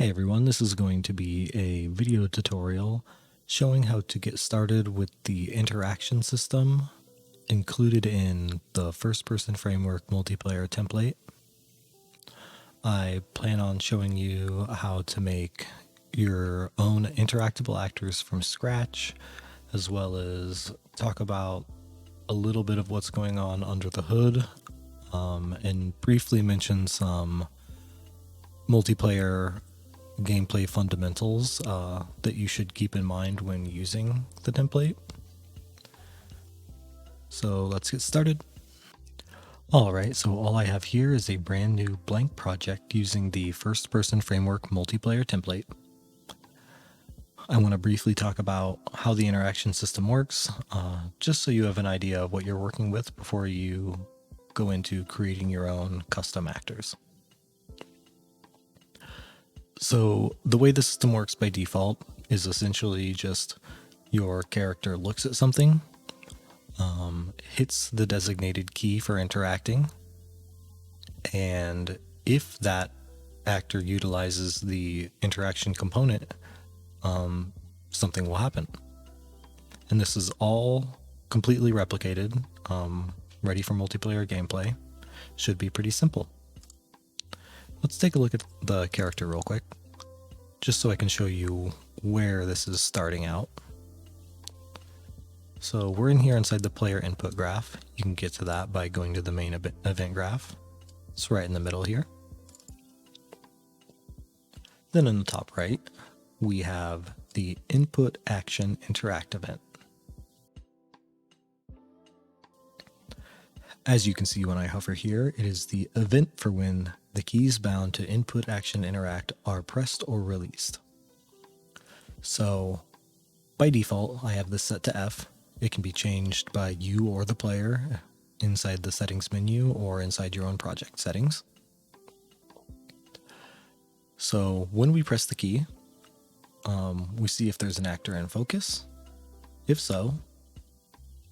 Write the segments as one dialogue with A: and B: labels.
A: Hey everyone, this is going to be a video tutorial showing how to get started with the interaction system included in the first-person framework multiplayer template. I plan on showing you how to make your own interactable actors from scratch, as well as talk about a little bit of what's going on under the hood, and briefly mention some multiplayer gameplay fundamentals that you should keep in mind when using the template. So let's get started. Alright, so all I have here is a brand new blank project using the first person framework multiplayer template. I want to briefly talk about how the interaction system works, just so you have an idea of what you're working with before you go into creating your own custom actors. So the way the system works by default is essentially just your character looks at something, hits the designated key for interacting, and if that actor utilizes the interaction component, something will happen. And this is all completely replicated, ready for multiplayer gameplay. Should be pretty simple. Let's take a look at the character real quick, just so I can show you where this is starting out. So we're in here inside the player input graph. You can get to that by going to the main event graph. It's right in the middle here. Then in the top right, we have the input action interact event. As you can see when I hover here, it is the event for when the keys bound to input action interact are pressed or released. So by default, I have this set to F. It can be changed by you or the player inside the settings menu or inside your own project settings. So when we press the key, we see if there's an actor in focus. If so,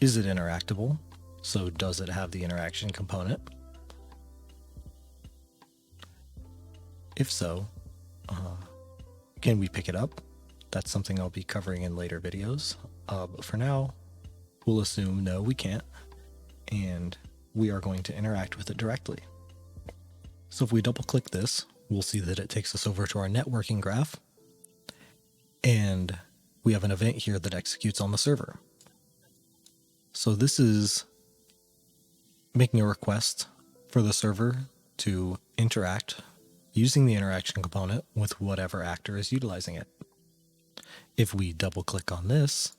A: is it interactable? So does it have the interaction component? If so, can we pick it up? That's something I'll be covering in later videos. But for now, we'll assume no, we can't, and we are going to interact with it directly. So if we double click this, we'll see that it takes us over to our networking graph, and we have an event here that executes on the server. So this is making a request for the server to interact using the interaction component with whatever actor is utilizing it. If we double click on this,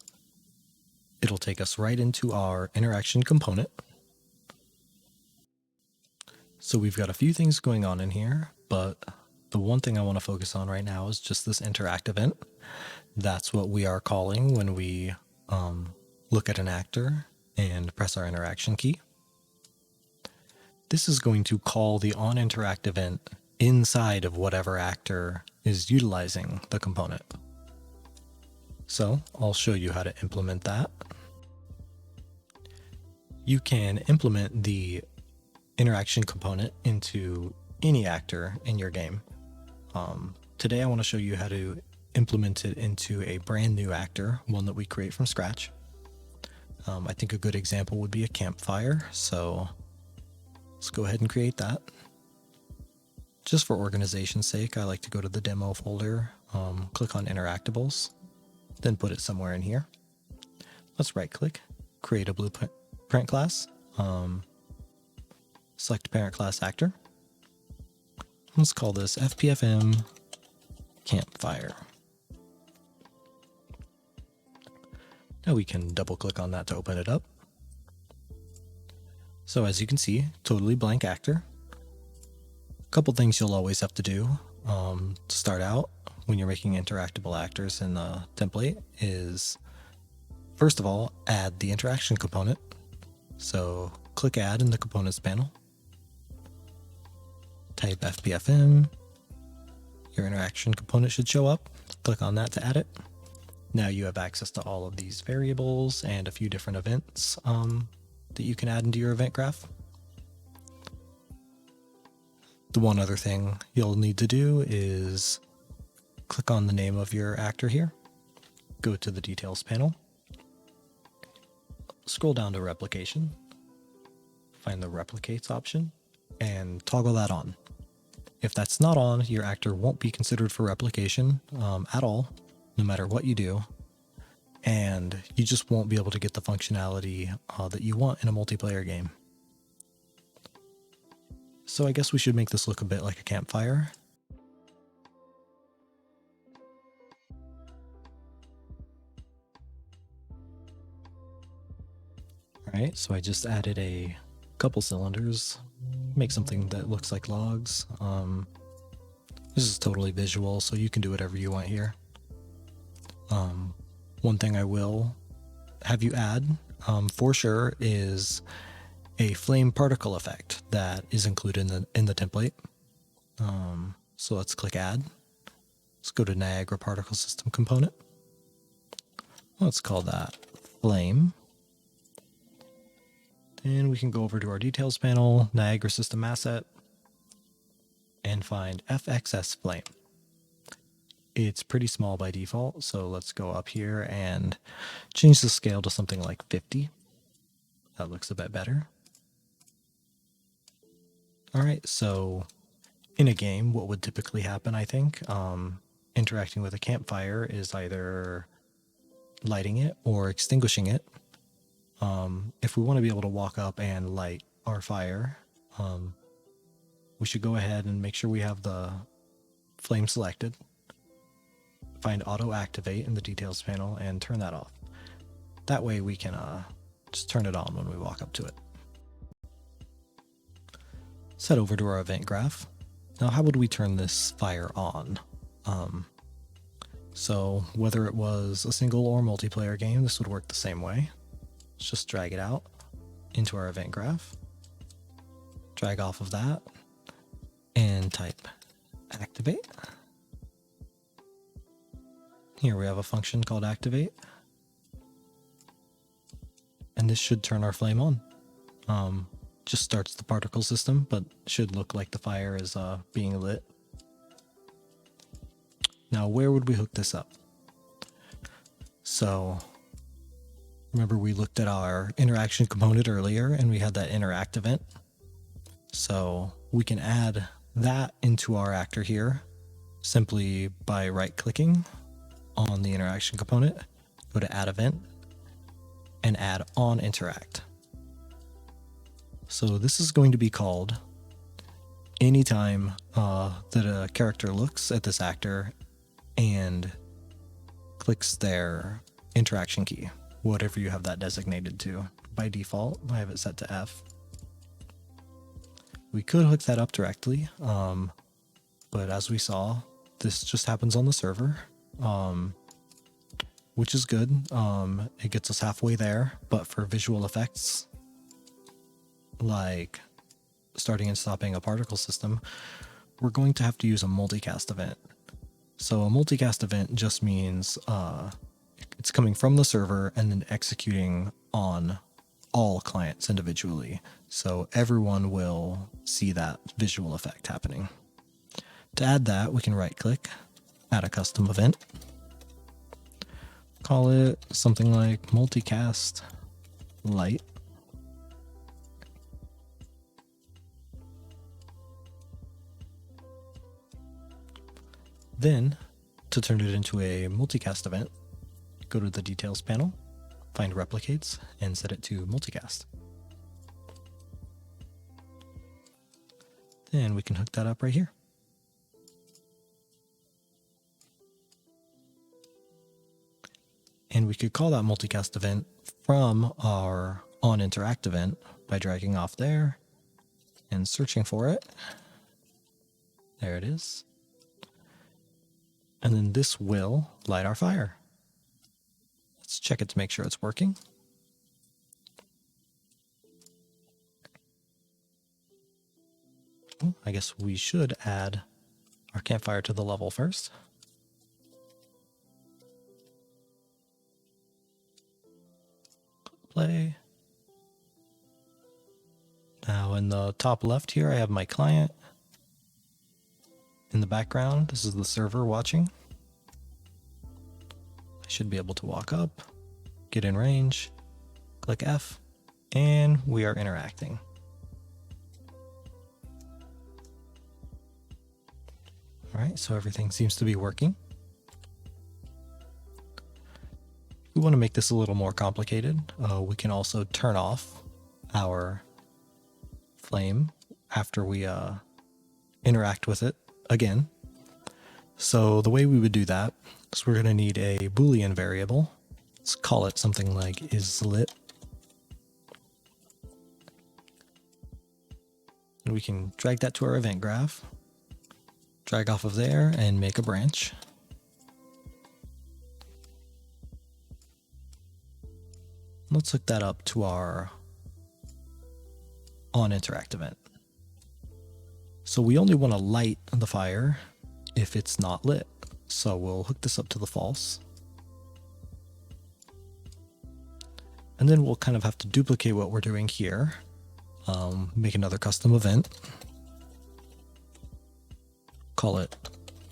A: it'll take us right into our interaction component. So we've got a few things going on in here, but the one thing I want to focus on right now is just this interact event. That's what we are calling when we look at an actor and press our interaction key. This is going to call the onInteract event inside of whatever actor is utilizing the component. So I'll show you how to implement that. You can implement the interaction component into any actor in your game. Today I want to show you how to implement it into a brand new actor, one that we create from scratch. I think a good example would be a campfire, so let's go ahead and create that. Just for organization's sake, I like to go to the demo folder, click on interactables, then put it somewhere in here. Let's right click, create a blueprint class, select parent class actor. Let's call this FPFM Campfire. Now we can double click on that to open it up. So as you can see, totally blank actor. A couple things you'll always have to do to start out when you're making interactable actors in the template is, first of all, add the interaction component. So click add in the components panel. Type FPFM. Your interaction component should show up. Click on that to add it. Now you have access to all of these variables and a few different events that you can add into your event graph. The one other thing you'll need to do is click on the name of your actor here, go to the details panel, scroll down to replication, find the replicates option, and toggle that on. If that's not on, your actor won't be considered for replication at all, no matter what you do, and you just won't be able to get the functionality that you want in a multiplayer game. So I guess we should make this look a bit like a campfire. Alright, so I just added a couple cylinders, make something that looks like logs. This is totally visual, so you can do whatever you want here. One thing I will have you add for sure is a flame particle effect that is included in the template. So let's click add. Let's go to Niagara particle system component. Let's call that flame. And we can go over to our details panel, Niagara system asset, and find FXS flame. It's pretty small by default, so let's go up here and change the scale to something like 50. That looks a bit better. Alright, so in a game, what would typically happen, I think, interacting with a campfire is either lighting it or extinguishing it. If we want to be able to walk up and light our fire, we should go ahead and make sure we have the flame selected. Find auto activate in the details panel and turn that off. That way we can just turn it on when we walk up to it. Let's head over to our event graph. Now, how would we turn this fire on? So whether it was a single or multiplayer game, this would work the same way. Let's just drag it out into our event graph, drag off of that, and type activate. Here we have a function called activate, and this should turn our flame on. Just starts the particle system, but should look like the fire is being lit. Now, where would we hook this up? So remember, we looked at our interaction component earlier and we had that interact event. So we can add that into our actor here simply by right clicking on the interaction component, go to add event, and add on interact. So this is going to be called anytime that a character looks at this actor and clicks their interaction key, whatever you have that designated to. By default, I have it set to F. We could hook that up directly, but as we saw, this just happens on the server, which is good. It gets us halfway there, but for visual effects, like starting and stopping a particle system, we're going to have to use a multicast event. So a multicast event just means it's coming from the server and then executing on all clients individually. So everyone will see that visual effect happening. To add that, we can right click, add a custom event, call it something like multicast light. Then, to turn it into a multicast event, go to the details panel, find replicates, and set it to multicast. Then we can hook that up right here. And we could call that multicast event from our onInteract event by dragging off there and searching for it. There it is. And then this will light our fire. Let's check it to make sure it's working. I guess we should add our campfire to the level first. Play. Now in the top left here, I have my client. In the background, this is the server watching. should be able to walk up, get in range, click F, and we are interacting. All right, so everything seems to be working. We want to make this a little more complicated. We can also turn off our flame after we interact with it again. So the way we would do that is we're going to need a Boolean variable. Let's call it something like isLit. And we can drag that to our event graph, drag off of there and make a branch. Let's hook that up to our onInteract event. So we only want to light the fire if it's not lit. So we'll hook this up to the false. And then we'll kind of have to duplicate what we're doing here. Make another custom event. Call it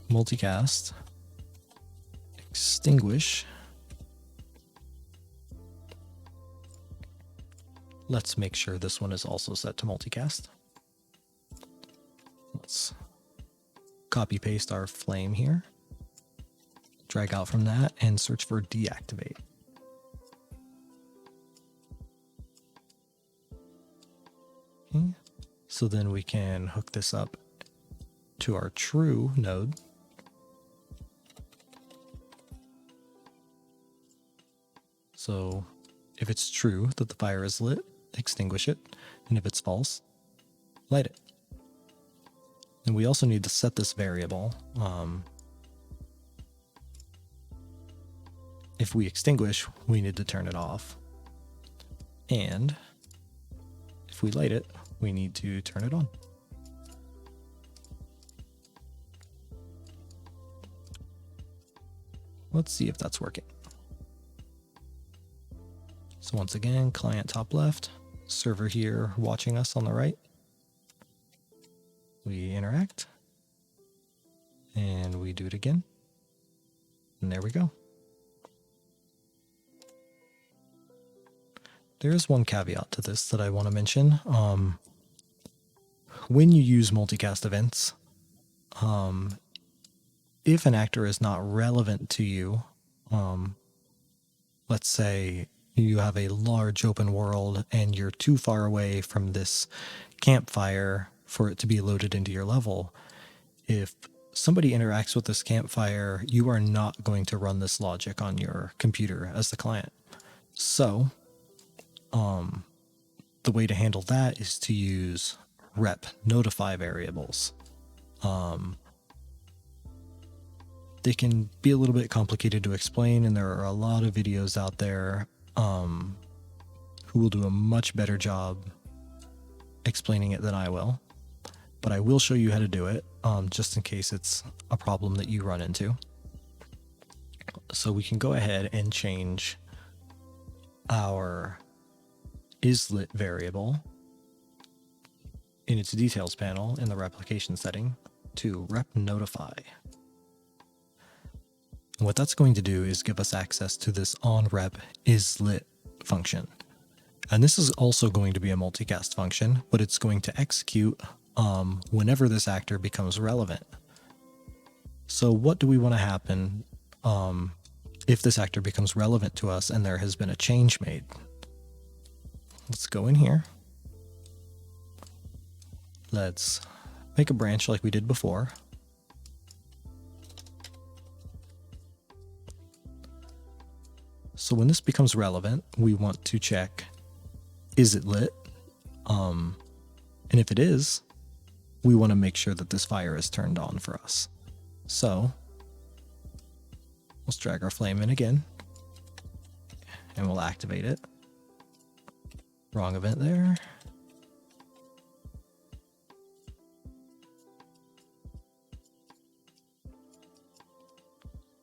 A: multicast. Extinguish. Let's make sure this one is also set to multicast. Let's copy paste our flame here. Drag out from that and search for deactivate. Okay. So then we can hook this up to our true node. So if it's true that the fire is lit, extinguish it, and if it's false, light it. And we also need to set this variable. If we extinguish, we need to turn it off. And if we light it, we need to turn it on. Let's see if that's working. So once again, client top left, server here watching us on the right. We interact, and we do it again, and there we go. There is one caveat to this that I want to mention. When you use multicast events, if an actor is not relevant to you, let's say you have a large open world and you're too far away from this campfire for it to be loaded into your level. If somebody interacts with this campfire, you are not going to run this logic on your computer as the client. So, the way to handle that is to use rep notify variables. They can be a little bit complicated to explain, and there are a lot of videos out there who will do a much better job explaining it than I will. But I will show you how to do it, just in case it's a problem that you run into. So we can go ahead and change our isLit variable in its details panel in the replication setting to rep notify. And what that's going to do is give us access to this onRep isLit function. And this is also going to be a multicast function, but it's going to execute whenever this actor becomes relevant. So what do we want to happen if this actor becomes relevant to us and there has been a change made? Let's go in here. Let's make a branch like we did before. So when this becomes relevant, we want to check, is it lit? And if it is, we want to make sure that this fire is turned on for us. So let's drag our flame in again, and we'll activate it. Wrong event there.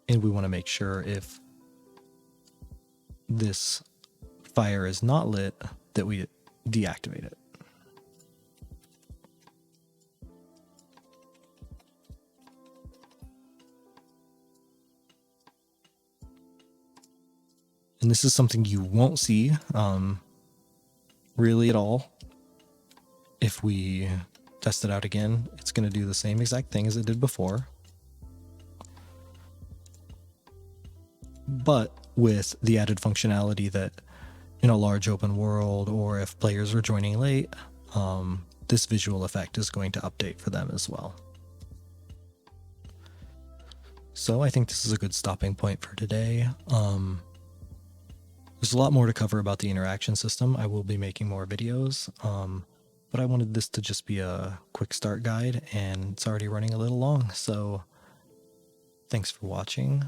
A: And we want to make sure if this fire is not lit, that we deactivate it. And this is something you won't see really at all. If we test it out again, it's going to do the same exact thing as it did before, but with the added functionality that in a large open world, or if players are joining late, this visual effect is going to update for them as well. So I think this is a good stopping point for today. There's a lot more to cover about the interaction system. I will be making more videos, but I wanted this to just be a quick start guide, and it's already running a little long, so thanks for watching.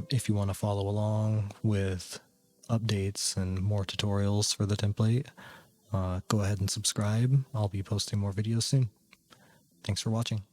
A: If you want to follow along with updates and more tutorials for the template, go ahead and subscribe. I'll be posting more videos soon. Thanks for watching.